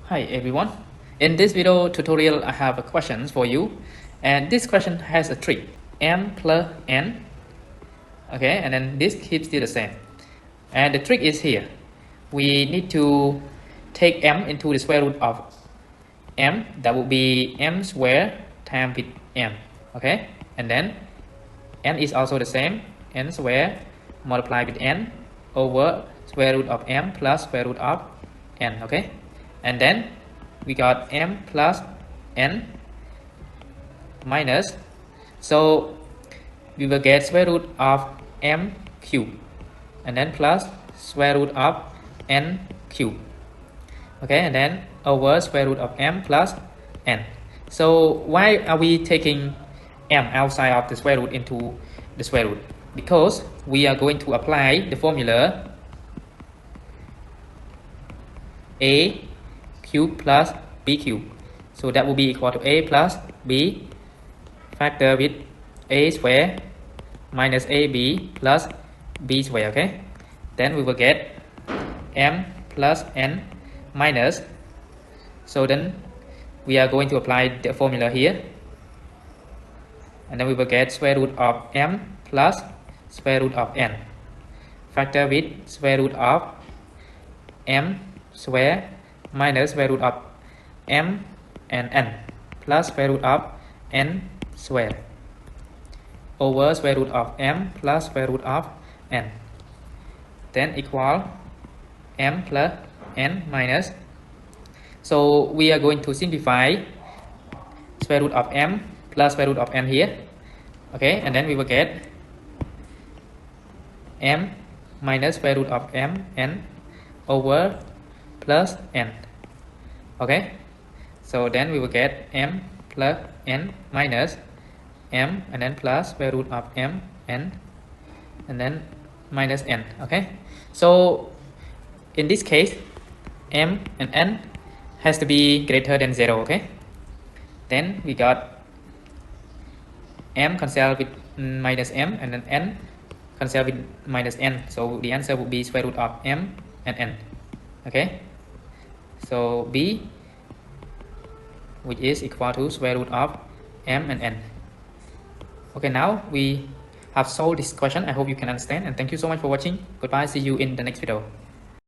Hi everyone. In this video tutorial I have a question for you, and this question has a trick. M plus n, okay, and then this keeps still the same, and the trick is here. We need to take m into the square root of m. That would be m squared times with m, okay, and then n is also the same, n squared multiplied with n over square root of m plus square root of n, okay, and then we got m plus n minus, so we will get square root of m cube and then plus square root of n cube, okay, and then over square root of m plus n. So why are we taking m outside of the square root into the square root? Because we are going to apply the formula a cube plus b cube. So that will be equal to a plus b factor with a square minus ab plus b square, okay? Then we will get m plus n minus, so then we are going to apply the formula here, and then we will get square root of m plus square root of n factor with square root of m square minus square root of m and n plus square root of n square over square root of m plus square root of n, then equal m plus n minus, so we are going to simplify square root of m plus square root of n here, okay, and then we will get m minus square root of m n over plus n, okay, so then we will get m plus n minus m and then plus square root of m n and then minus n, okay. So in this case m and n has to be greater than 0, okay. Then we got m cancel with minus m and then n cancel with minus n, so the answer would be square root of m and n, okay. So b, which is equal to square root of m and n. Okay, now we have solved this question. I hope you can understand, and thank you so much for watching. Goodbye, see you in the next video.